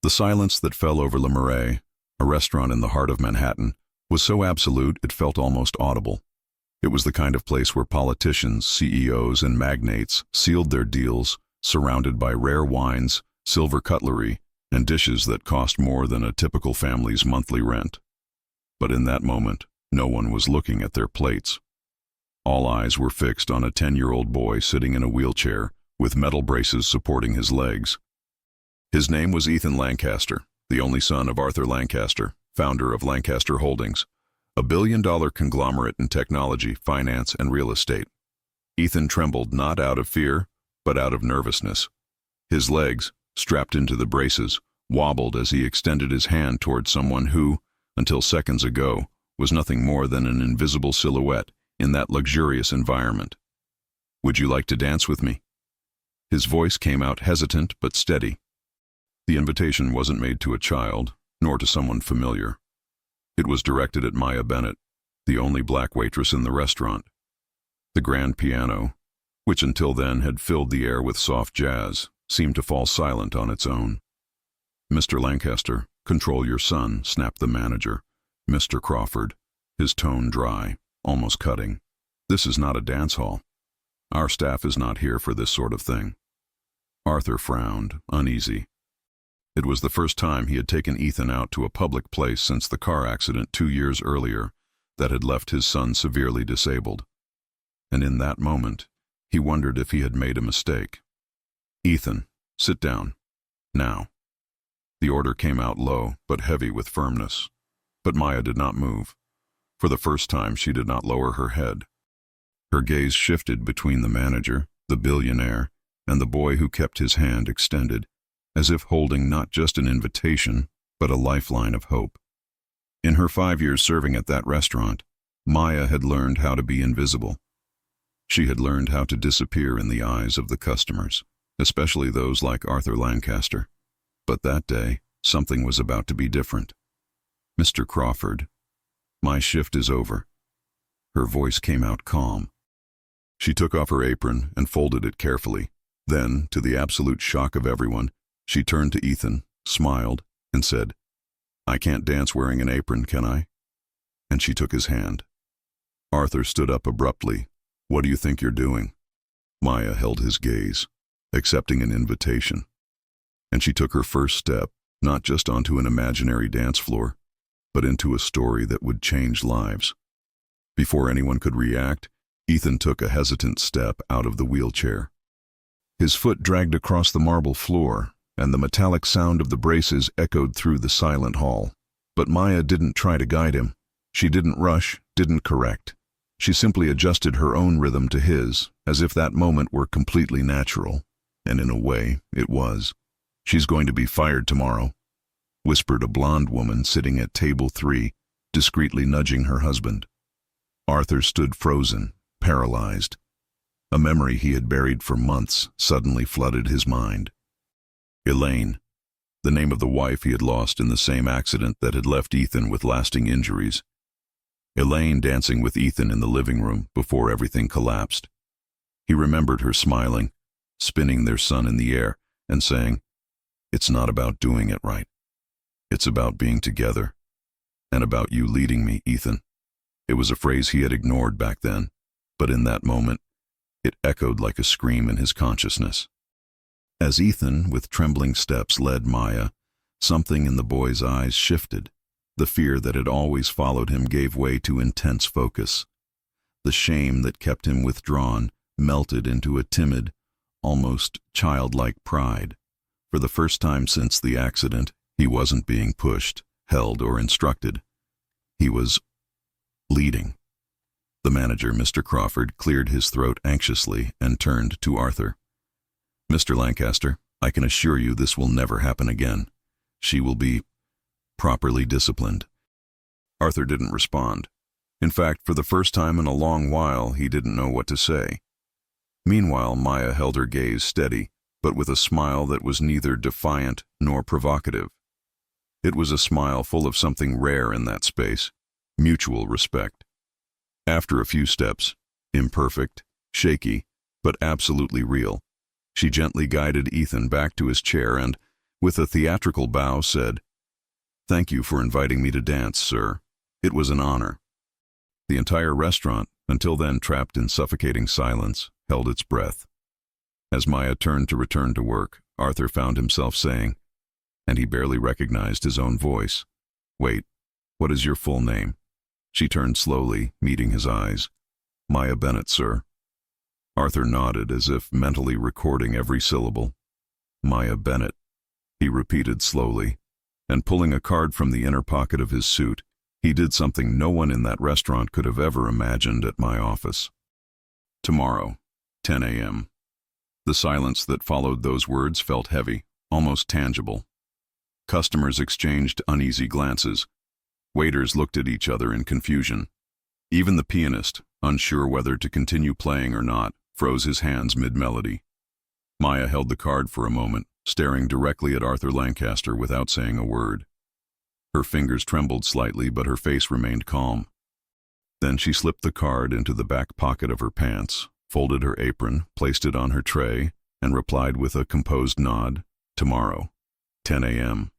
The silence that fell over Le Marais, a restaurant in the heart of Manhattan, was so absolute it felt almost audible. It was the kind of place where politicians, CEOs, and magnates sealed their deals, surrounded by rare wines, silver cutlery, and dishes that cost more than a typical family's monthly rent. But in that moment, no one was looking at their plates. All eyes were fixed on a 10-year-old boy sitting in a wheelchair with metal braces supporting his legs. His name was Ethan Lancaster, the only son of Arthur Lancaster, founder of Lancaster Holdings, a billion-dollar conglomerate in technology, finance, and real estate. Ethan trembled not out of fear, but out of nervousness. His legs, strapped into the braces, wobbled as he extended his hand toward someone who, until seconds ago, was nothing more than an invisible silhouette in that luxurious environment. "Would you like to dance with me?" His voice came out hesitant but steady. The invitation wasn't made to a child, nor to someone familiar. It was directed at Maya Bennett, the only black waitress in the restaurant. The grand piano, which until then had filled the air with soft jazz, seemed to fall silent on its own. "Mr. Lancaster, control your son," snapped the manager, Mr. Crawford, his tone dry, almost cutting. "This is not a dance hall. Our staff is not here for this sort of thing." Arthur frowned, uneasy. It was the first time he had taken Ethan out to a public place since the car accident 2 years earlier that had left his son severely disabled. And in that moment, he wondered if he had made a mistake. "Ethan, sit down. Now." The order came out low, but heavy with firmness. But Maya did not move. For the first time, she did not lower her head. Her gaze shifted between the manager, the billionaire, and the boy who kept his hand extended, as if holding not just an invitation, but a lifeline of hope. In her 5 years serving at that restaurant, Maya had learned how to be invisible. She had learned how to disappear in the eyes of the customers, especially those like Arthur Lancaster. But that day, something was about to be different. "Mr. Crawford, my shift is over." Her voice came out calm. She took off her apron and folded it carefully. Then, to the absolute shock of everyone, she turned to Ethan, smiled, and said, "I can't dance wearing an apron, can I?" And she took his hand. Arthur stood up abruptly. "What do you think you're doing?" Maya held his gaze, accepting an invitation. And she took her first step, not just onto an imaginary dance floor, but into a story that would change lives. Before anyone could react, Ethan took a hesitant step out of the wheelchair. His foot dragged across the marble floor, and the metallic sound of the braces echoed through the silent hall. But Maya didn't try to guide him. She didn't rush, didn't correct. She simply adjusted her own rhythm to his, as if that moment were completely natural. And in a way, it was. "She's going to be fired tomorrow," whispered a blonde woman sitting at table 3, discreetly nudging her husband. Arthur stood frozen, paralyzed. A memory he had buried for months suddenly flooded his mind. Elaine, the name of the wife he had lost in the same accident that had left Ethan with lasting injuries. Elaine dancing with Ethan in the living room before everything collapsed. He remembered her smiling, spinning their son in the air, and saying, "It's not about doing it right. It's about being together. And about you leading me, Ethan." It was a phrase he had ignored back then, but in that moment, it echoed like a scream in his consciousness. As Ethan, with trembling steps, led Maya, something in the boy's eyes shifted. The fear that had always followed him gave way to intense focus. The shame that kept him withdrawn melted into a timid, almost childlike pride. For the first time since the accident, he wasn't being pushed, held, or instructed. He was leading. The manager, Mr. Crawford, cleared his throat anxiously and turned to Arthur. "Mr. Lancaster, I can assure you this will never happen again. She will be properly disciplined." Arthur didn't respond. In fact, for the first time in a long while, he didn't know what to say. Meanwhile, Maya held her gaze steady, but with a smile that was neither defiant nor provocative. It was a smile full of something rare in that space, mutual respect. After a few steps, imperfect, shaky, but absolutely real, she gently guided Ethan back to his chair and, with a theatrical bow, said, "Thank you for inviting me to dance, sir. It was an honor." The entire restaurant, until then trapped in suffocating silence, held its breath. As Maya turned to return to work, Arthur found himself saying, and he barely recognized his own voice, "Wait, what is your full name?" She turned slowly, meeting his eyes. "Maya Bennett, sir." Arthur nodded as if mentally recording every syllable. "Maya Bennett," he repeated slowly, and pulling a card from the inner pocket of his suit, he did something no one in that restaurant could have ever imagined at my office. Tomorrow, 10 a.m. The silence that followed those words felt heavy, almost tangible. Customers exchanged uneasy glances. Waiters looked at each other in confusion. Even the pianist, unsure whether to continue playing or not, froze his hands mid-melody. Maya held the card for a moment, staring directly at Arthur Lancaster without saying a word. Her fingers trembled slightly, but her face remained calm. Then she slipped the card into the back pocket of her pants, folded her apron, placed it on her tray, and replied with a composed nod, "Tomorrow, 10 a.m.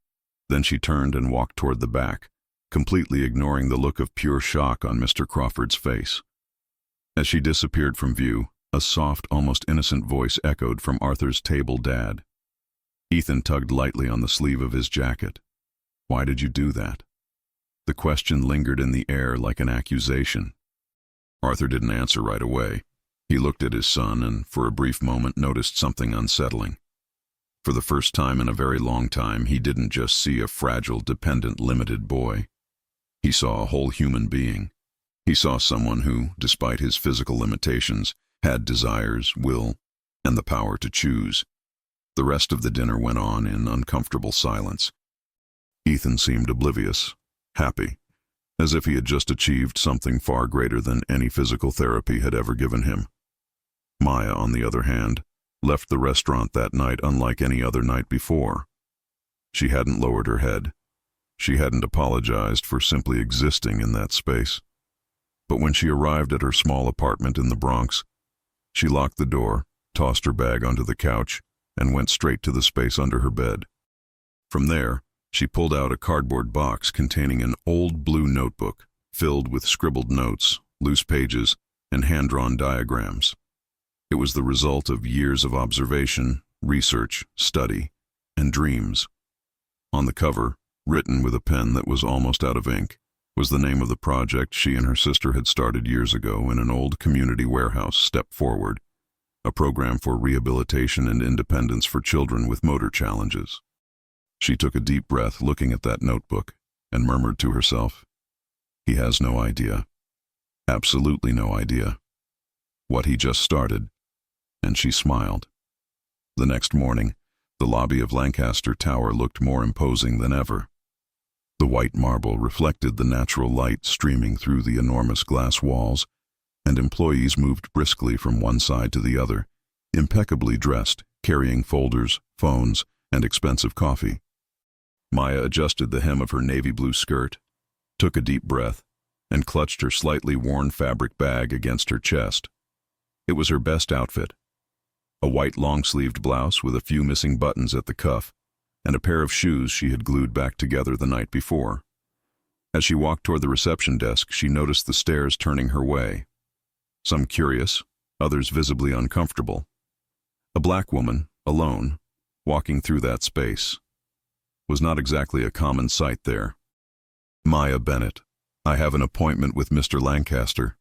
Then she turned and walked toward the back, completely ignoring the look of pure shock on Mr. Crawford's face. As she disappeared from view, a soft, almost innocent voice echoed from Arthur's table dad. Ethan tugged lightly on the sleeve of his jacket. "Why did you do that?" The question lingered in the air like an accusation. Arthur didn't answer right away. He looked at his son and, for a brief moment, noticed something unsettling. For the first time in a very long time, he didn't just see a fragile, dependent, limited boy. He saw a whole human being. He saw someone who, despite his physical limitations, had desires, will, and the power to choose. The rest of the dinner went on in uncomfortable silence. Ethan seemed oblivious, happy, as if he had just achieved something far greater than any physical therapy had ever given him. Maya, on the other hand, left the restaurant that night unlike any other night before. She hadn't lowered her head. She hadn't apologized for simply existing in that space. But when she arrived at her small apartment in the Bronx, she locked the door, tossed her bag onto the couch, and went straight to the space under her bed. From there, she pulled out a cardboard box containing an old blue notebook filled with scribbled notes, loose pages, and hand-drawn diagrams. It was the result of years of observation, research, study, and dreams. On the cover, written with a pen that was almost out of ink, was the name of the project she and her sister had started years ago in an old community warehouse, Step Forward, a program for rehabilitation and independence for children with motor challenges. She took a deep breath looking at that notebook and murmured to herself, "He has no idea. Absolutely no idea. What he just started." And she smiled. The next morning, the lobby of Lancaster Tower looked more imposing than ever. The white marble reflected the natural light streaming through the enormous glass walls, and employees moved briskly from one side to the other, impeccably dressed, carrying folders, phones, and expensive coffee. Maya adjusted the hem of her navy blue skirt, took a deep breath, and clutched her slightly worn fabric bag against her chest. It was her best outfit. A white long-sleeved blouse with a few missing buttons at the cuff, and a pair of shoes she had glued back together the night before. As she walked toward the reception desk, she noticed the stares turning her way. Some curious, others visibly uncomfortable. A black woman, alone, walking through that space, was not exactly a common sight there. "Maya Bennett, I have an appointment with Mr. Lancaster,"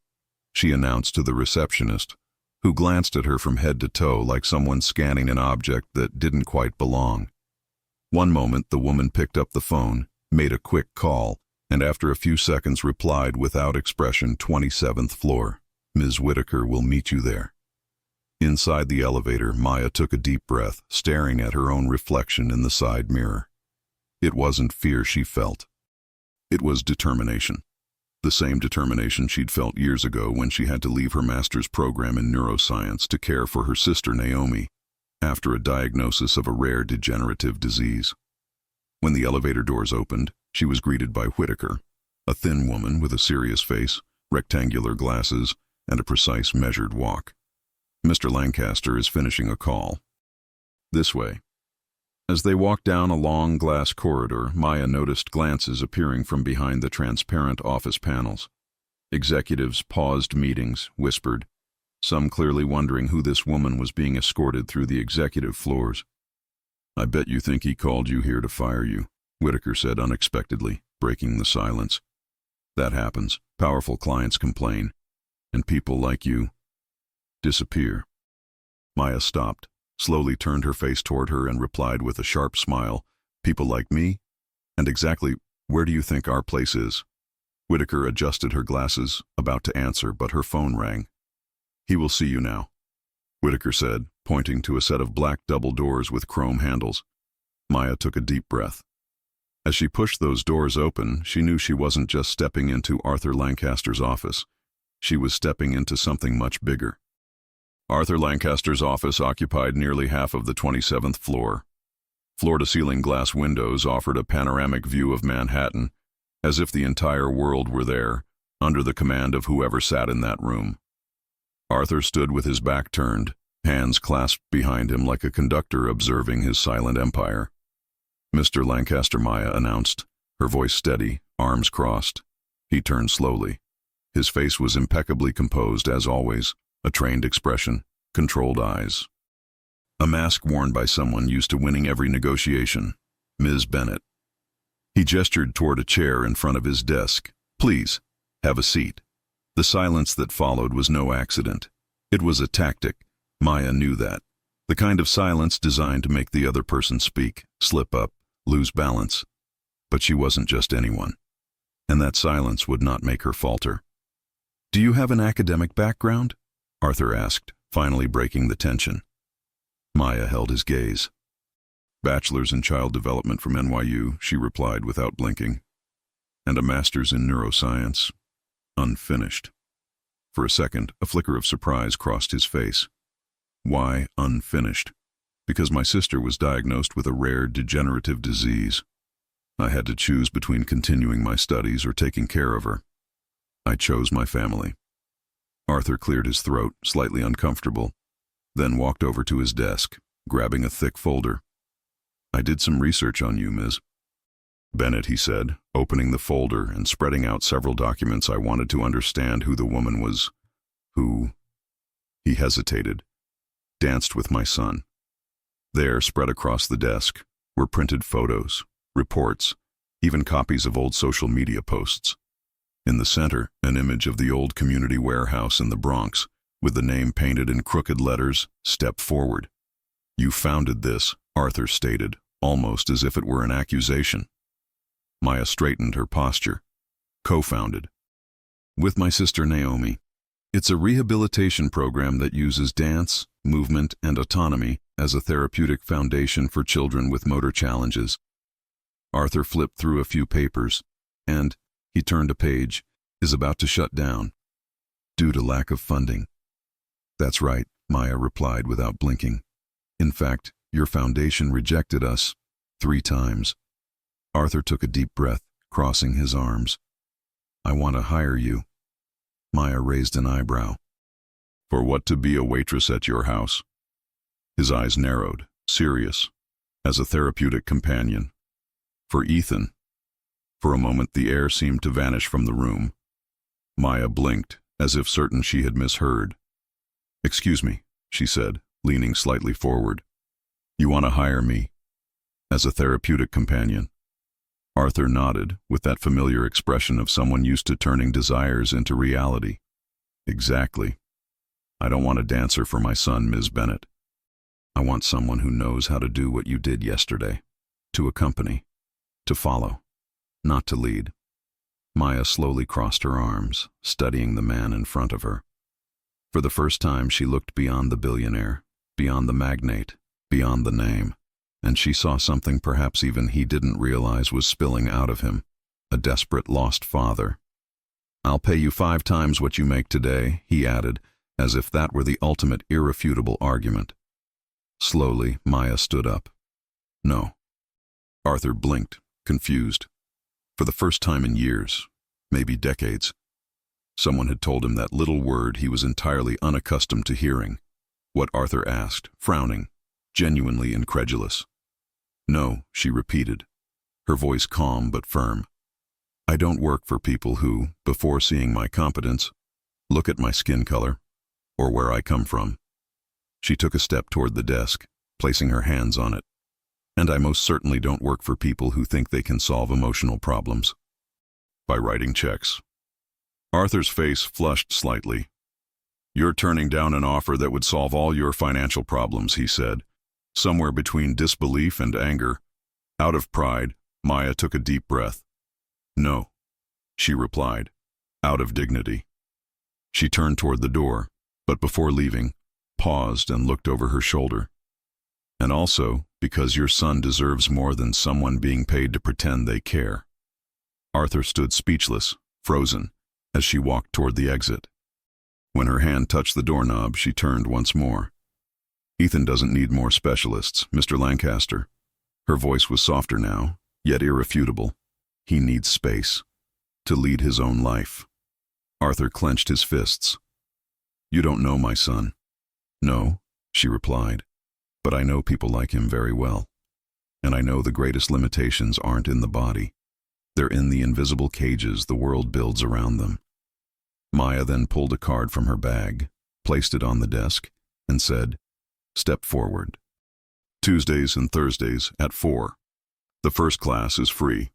she announced to the receptionist, who glanced at her from head to toe like someone scanning an object that didn't quite belong. One moment the woman picked up the phone, made a quick call, and after a few seconds replied without expression, 27th floor. "Ms. Whitaker will meet you there." Inside the elevator, Maya took a deep breath, staring at her own reflection in the side mirror. It wasn't fear she felt. It was determination. The same determination she'd felt years ago when she had to leave her master's program in neuroscience to care for her sister Naomi, after a diagnosis of a rare degenerative disease. When the elevator doors opened, she was greeted by Whitaker, a thin woman with a serious face, rectangular glasses, and a precise, measured walk. "Mr. Lancaster is finishing a call." "This way." As they walked down a long glass corridor, Maya noticed glances appearing from behind the transparent office panels. Executives paused meetings, whispered, some clearly wondering who this woman was being escorted through the executive floors. "I bet you think he called you here to fire you," Whitaker said unexpectedly, breaking the silence. "That happens. Powerful clients complain. And people like you disappear." Maya stopped, slowly turned her face toward her and replied with a sharp smile, "People like me? And exactly where do you think our place is?" Whitaker adjusted her glasses, about to answer, but her phone rang. "He will see you now," Whitaker said, pointing to a set of black double doors with chrome handles. Maya took a deep breath. As she pushed those doors open, she knew she wasn't just stepping into Arthur Lancaster's office. She was stepping into something much bigger. Arthur Lancaster's office occupied nearly half of the 27th floor. Floor-to-ceiling glass windows offered a panoramic view of Manhattan, as if the entire world were there, under the command of whoever sat in that room. Arthur stood with his back turned, hands clasped behind him like a conductor observing his silent empire. "Mr. Lancaster," Maya announced, her voice steady, arms crossed. He turned slowly. His face was impeccably composed as always, a trained expression, controlled eyes. A mask worn by someone used to winning every negotiation. "Ms. Bennett." He gestured toward a chair in front of his desk. "Please, have a seat." The silence that followed was no accident. It was a tactic. Maya knew that. The kind of silence designed to make the other person speak, slip up, lose balance. But she wasn't just anyone. And that silence would not make her falter. "Do you have an academic background?" Arthur asked, finally breaking the tension. Maya held his gaze. "Bachelor's in Child Development from NYU," she replied without blinking. "And a master's in neuroscience. Unfinished." For a second, a flicker of surprise crossed his face. "Why unfinished?" "Because my sister was diagnosed with a rare degenerative disease. I had to choose between continuing my studies or taking care of her. I chose my family." Arthur cleared his throat, slightly uncomfortable, then walked over to his desk, grabbing a thick folder. "I did some research on you, Ms. Bennett," he said, opening the folder and spreading out several documents. "I wanted to understand who the woman was who," he hesitated, "danced with my son." There, spread across the desk, were printed photos, reports, even copies of old social media posts. In the center, an image of the old community warehouse in the Bronx, with the name painted in crooked letters, "Step Forward." "You founded this," Arthur stated, almost as if it were an accusation. Maya straightened her posture. "Co-founded. With my sister Naomi. It's a rehabilitation program that uses dance, movement, and autonomy as a therapeutic foundation for children with motor challenges." Arthur flipped through a few papers, and, he turned a page, "is about to shut down. Due to lack of funding." "That's right," Maya replied without blinking. "In fact, your foundation rejected us 3 times. Arthur took a deep breath, crossing his arms. "I want to hire you." Maya raised an eyebrow. "For what, to be a waitress at your house?" His eyes narrowed, serious. "As a therapeutic companion. For Ethan." For a moment the air seemed to vanish from the room. Maya blinked, as if certain she had misheard. "Excuse me," she said, leaning slightly forward. "You want to hire me? As a therapeutic companion?" Arthur nodded, with that familiar expression of someone used to turning desires into reality. "Exactly. I don't want a dancer for my son, Ms. Bennett. I want someone who knows how to do what you did yesterday. To accompany. To follow. Not to lead." Maya slowly crossed her arms, studying the man in front of her. For the first time she looked beyond the billionaire, beyond the magnate, beyond the name, and she saw something perhaps even he didn't realize was spilling out of him, a desperate lost father. "I'll pay you 5 times what you make today," he added, as if that were the ultimate irrefutable argument. Slowly, Maya stood up. "No." Arthur blinked, confused. For the first time in years, maybe decades, someone had told him that little word he was entirely unaccustomed to hearing. What Arthur asked, frowning, genuinely incredulous. No, she repeated, her voice calm but firm. I don't work for people who, before seeing my competence, look at my skin color or where I come from. She took a step toward the desk, placing her hands on it. And I most certainly don't work for people who think they can solve emotional problems by writing checks. Arthur's face flushed slightly. You're turning down an offer that would solve all your financial problems, he said, somewhere between disbelief and anger. Out of pride, Maya took a deep breath. No, she replied, out of dignity. She turned toward the door, but before leaving, paused and looked over her shoulder. And also because your son deserves more than someone being paid to pretend they care. Arthur stood speechless, frozen, as she walked toward the exit. When her hand touched the doorknob, she turned once more. Ethan doesn't need more specialists, Mr. Lancaster. Her voice was softer now, yet irrefutable. He needs space to lead his own life. Arthur clenched his fists. You don't know my son. No, she replied, but I know people like him very well. And I know the greatest limitations aren't in the body. They're in the invisible cages the world builds around them. Maya then pulled a card from her bag, placed it on the desk, and said, Step forward. Tuesdays and Thursdays at 4. The first class is free.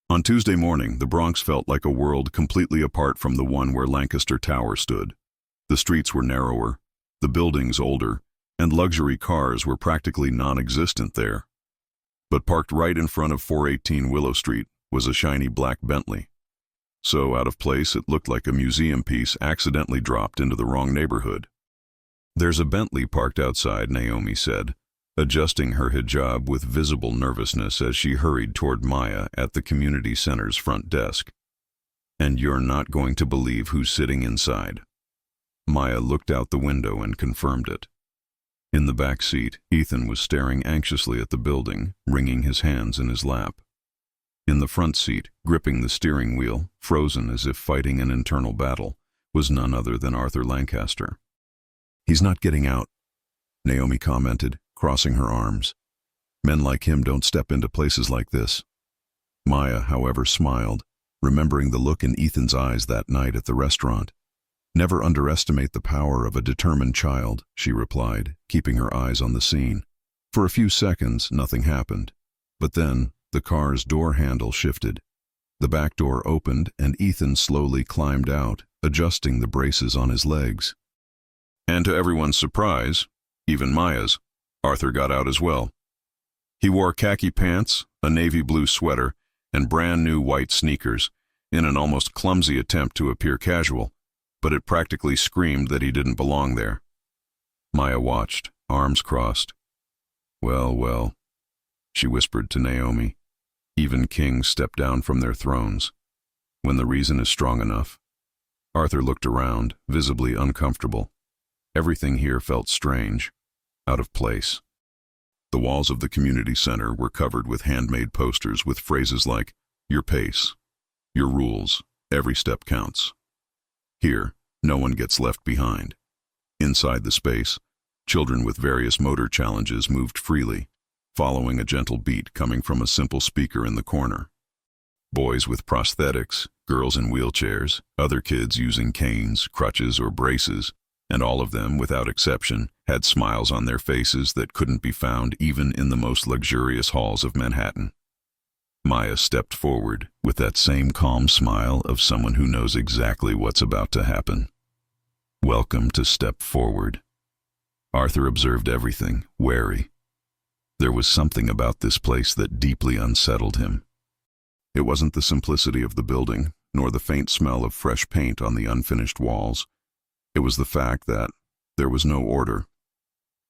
On Tuesday morning, the Bronx felt like a world completely apart from the one where Lancaster Tower stood. The streets were narrower, the buildings older, and luxury cars were practically non-existent there. But parked right in front of 418 Willow Street was a shiny black Bentley. So out of place it looked like a museum piece accidentally dropped into the wrong neighborhood. There's a Bentley parked outside, Naomi said, adjusting her hijab with visible nervousness as she hurried toward Maya at the community center's front desk. And you're not going to believe who's sitting inside. Maya looked out the window and confirmed it. In the back seat, Ethan was staring anxiously at the building, wringing his hands in his lap. In the front seat, gripping the steering wheel, frozen as if fighting an internal battle, was none other than Arthur Lancaster. He's not getting out, Naomi commented, crossing her arms. Men like him don't step into places like this. Maya, however, smiled, remembering the look in Ethan's eyes that night at the restaurant. Never underestimate the power of a determined child, she replied, keeping her eyes on the scene. For a few seconds, nothing happened. But then, the car's door handle shifted. The back door opened and Ethan slowly climbed out, adjusting the braces on his legs. And to everyone's surprise, even Maya's, Arthur got out as well. He wore khaki pants, a navy blue sweater, and brand new white sneakers, in an almost clumsy attempt to appear casual, but it practically screamed that he didn't belong there. Maya watched, arms crossed. Well, well, she whispered to Naomi. Even kings step down from their thrones, when the reason is strong enough. Arthur looked around, visibly uncomfortable. Everything here felt strange, out of place. The walls of the community center were covered with handmade posters with phrases like, your pace, your rules, every step counts. Here, no one gets left behind. Inside the space, children with various motor challenges moved freely, following a gentle beat coming from a simple speaker in the corner. Boys with prosthetics, girls in wheelchairs, other kids using canes, crutches, or braces, and all of them, without exception, had smiles on their faces that couldn't be found even in the most luxurious halls of Manhattan. Maya stepped forward with that same calm smile of someone who knows exactly what's about to happen. Welcome to Step Forward. Arthur observed everything, wary. There was something about this place that deeply unsettled him. It wasn't the simplicity of the building, nor the faint smell of fresh paint on the unfinished walls. It was the fact that there was no order.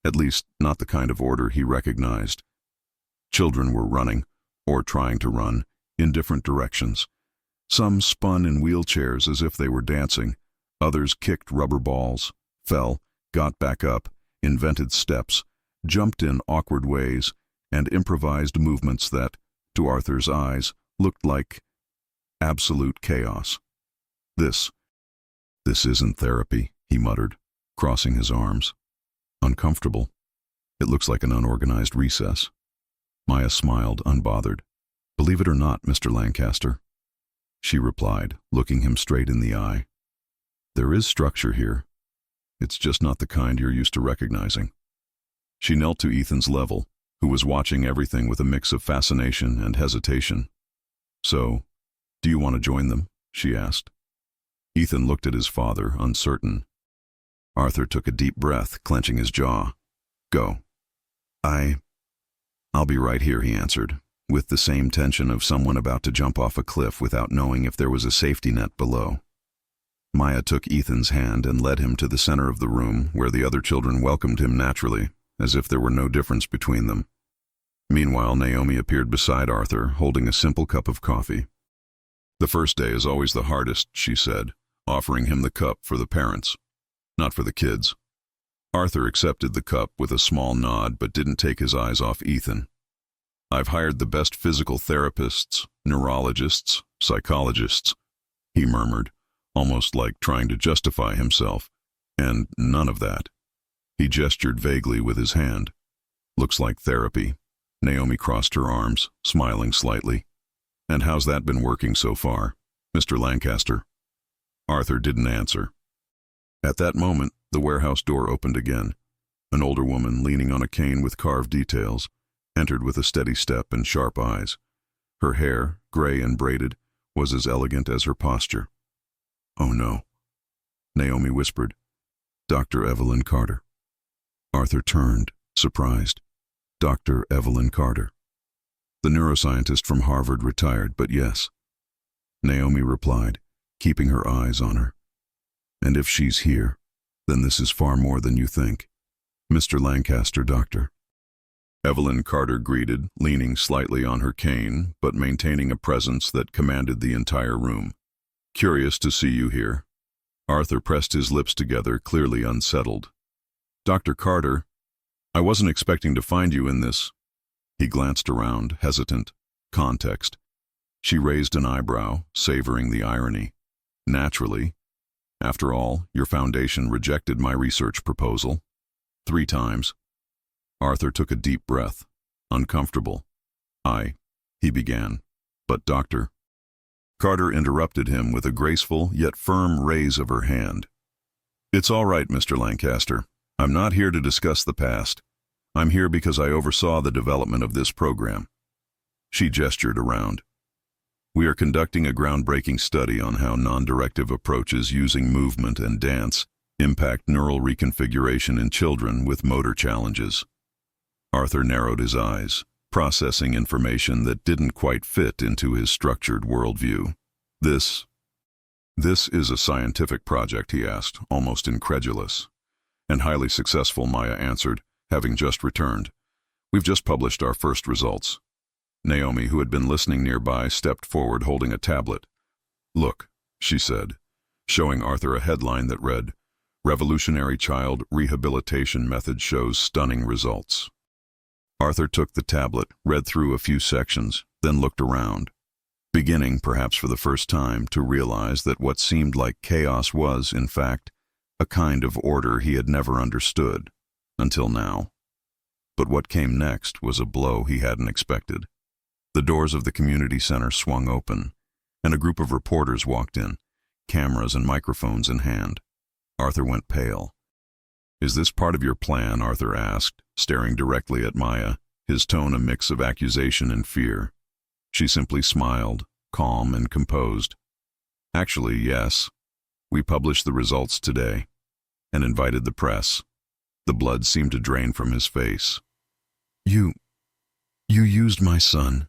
At least, not the kind of order he recognized. Children were running, or trying to run, in different directions. Some spun in wheelchairs as if they were dancing. Others kicked rubber balls, fell, got back up, invented steps, jumped in awkward ways, and improvised movements that, to Arthur's eyes, looked like absolute chaos. This isn't therapy, he muttered, crossing his arms. Uncomfortable. It looks like an unorganized recess. Maya smiled, unbothered. "Believe it or not, Mr. Lancaster," she replied, looking him straight in the eye. "There is structure here. It's just not the kind you're used to recognizing." She knelt to Ethan's level, who was watching everything with a mix of fascination and hesitation. "So, do you want to join them?" she asked. Ethan looked at his father, uncertain. Arthur took a deep breath, clenching his jaw. "Go." I'll be right here," he answered, with the same tension of someone about to jump off a cliff without knowing if there was a safety net below. Maya took Ethan's hand and led him to the center of the room, where the other children welcomed him naturally, as if there were no difference between them. Meanwhile, Naomi appeared beside Arthur, holding a simple cup of coffee. "The first day is always the hardest," she said, offering him the cup for the parents, not for the kids. Arthur accepted the cup with a small nod but didn't take his eyes off Ethan. "I've hired the best physical therapists, neurologists, psychologists," he murmured, almost like trying to justify himself, "and none of that." He gestured vaguely with his hand. "Looks like therapy." Naomi crossed her arms, smiling slightly. "And how's that been working so far, Mr. Lancaster?" Arthur didn't answer. At that moment, the warehouse door opened again. An older woman, leaning on a cane with carved details, entered with a steady step and sharp eyes. Her hair, gray and braided, was as elegant as her posture. "Oh no," Naomi whispered. "Dr. Evelyn Carter." Arthur turned, surprised. Dr. Evelyn Carter. The neuroscientist from Harvard retired, but yes. Naomi replied, keeping her eyes on her. "And if she's here, then this is far more than you think. Mr. Lancaster, doctor." Evelyn Carter greeted, leaning slightly on her cane, but maintaining a presence that commanded the entire room. "Curious to see you here." Arthur pressed his lips together, clearly unsettled. "Dr. Carter, I wasn't expecting to find you in this." He glanced around, hesitant. Context. She raised an eyebrow, savoring the irony. "Naturally. After all, your foundation rejected my research proposal. 3 times. Arthur took a deep breath. Uncomfortable. He began. "But Dr." Carter interrupted him with a graceful yet firm raise of her hand. "It's all right, Mr. Lancaster. I'm not here to discuss the past. I'm here because I oversaw the development of this program." She gestured around. "We are conducting a groundbreaking study on how non-directive approaches using movement and dance impact neural reconfiguration in children with motor challenges." Arthur narrowed his eyes, processing information that didn't quite fit into his structured worldview. This is a scientific project?" he asked, almost incredulous. "And highly successful," Maya answered, having just returned. "We've just published our first results." Naomi, who had been listening nearby, stepped forward holding a tablet. "Look," she said, showing Arthur a headline that read, "Revolutionary Child Rehabilitation Method Shows Stunning Results." Arthur took the tablet, read through a few sections, then looked around, beginning, perhaps for the first time, to realize that what seemed like chaos was, in fact, a kind of order he had never understood, until now. But what came next was a blow he hadn't expected. The doors of the community center swung open, and a group of reporters walked in, cameras and microphones in hand. Arthur went pale. "Is this part of your plan?" Arthur asked, staring directly at Maya, his tone a mix of accusation and fear. She simply smiled, calm and composed. "Actually, yes. We published the results today, and invited the press." The blood seemed to drain from his face. You used my son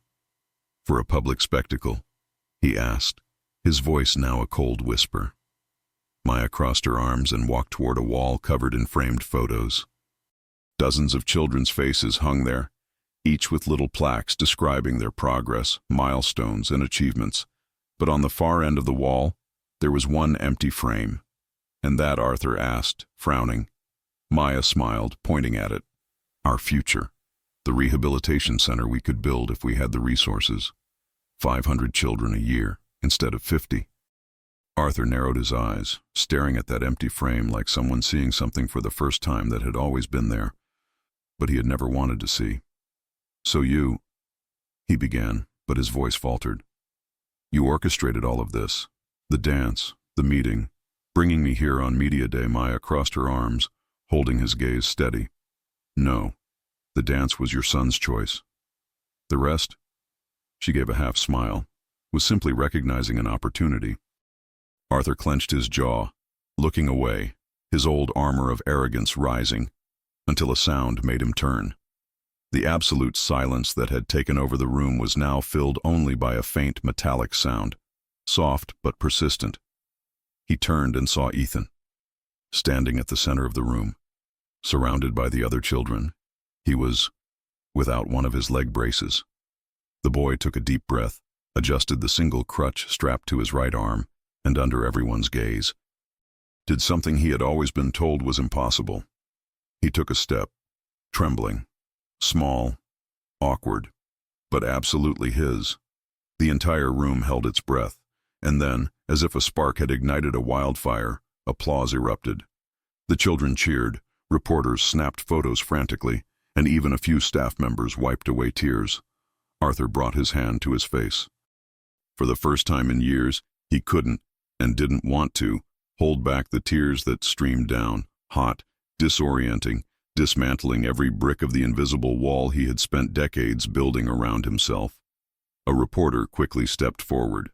for a public spectacle?" he asked, his voice now a cold whisper. Maya crossed her arms and walked toward a wall covered in framed photos. Dozens of children's faces hung there, each with little plaques describing their progress, milestones, and achievements. But on the far end of the wall, there was one empty frame. "And that?" Arthur asked, frowning. Maya smiled, pointing at it. "Our future. The rehabilitation center we could build if we had the resources. 500 children a year, instead of 50. Arthur narrowed his eyes, staring at that empty frame like someone seeing something for the first time that had always been there, but he had never wanted to see. "So he began, but his voice faltered. You orchestrated all of this. The dance, the meeting, bringing me here on Media Day. Maya crossed her arms, holding his gaze steady. No, the dance was your son's choice. The rest, she gave a half smile, was simply recognizing an opportunity. Arthur clenched his jaw, looking away, his old armor of arrogance rising, until a sound made him turn. The absolute silence that had taken over the room was now filled only by a faint metallic sound, soft but persistent. He turned and saw Ethan, standing at the center of the room, surrounded by the other children. He was without one of his leg braces. The boy took a deep breath, adjusted the single crutch strapped to his right arm, and under everyone's gaze, did something he had always been told was impossible. He took a step, trembling, small, awkward, but absolutely his. The entire room held its breath, and then, as if a spark had ignited a wildfire, applause erupted. The children cheered, reporters snapped photos frantically, and even a few staff members wiped away tears. Arthur brought his hand to his face. For the first time in years, he couldn't, and didn't want to, hold back the tears that streamed down, hot, disorienting, dismantling every brick of the invisible wall he had spent decades building around himself. A reporter quickly stepped forward.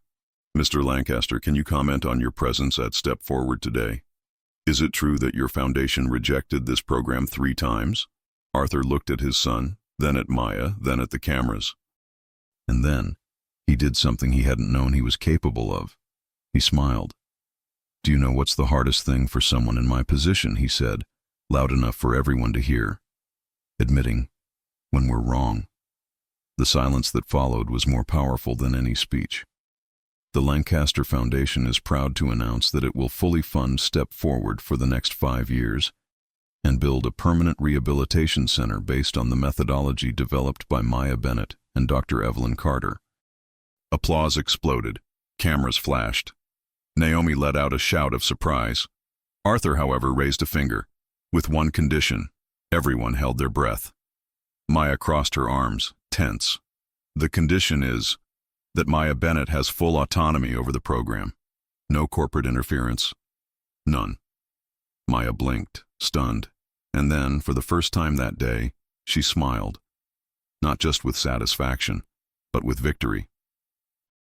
Mr. Lancaster, can you comment on your presence at Step Forward today? Is it true that your foundation rejected this program 3 times? Arthur looked at his son, then at Maya, then at the cameras. And then, he did something he hadn't known he was capable of. He smiled. Do you know what's the hardest thing for someone in my position, he said, loud enough for everyone to hear? Admitting when we're wrong. The silence that followed was more powerful than any speech. The Lancaster Foundation is proud to announce that it will fully fund Step Forward for the next 5 years and build a permanent rehabilitation center based on the methodology developed by Maya Bennett and Dr. Evelyn Carter. Applause exploded. Cameras flashed. Naomi let out a shout of surprise. Arthur, however, raised a finger. With one condition. Everyone held their breath. Maya crossed her arms, tense. The condition is that Maya Bennett has full autonomy over the program. No corporate interference. None. Maya blinked, stunned, and then, for the first time that day, she smiled. Not just with satisfaction, but with victory.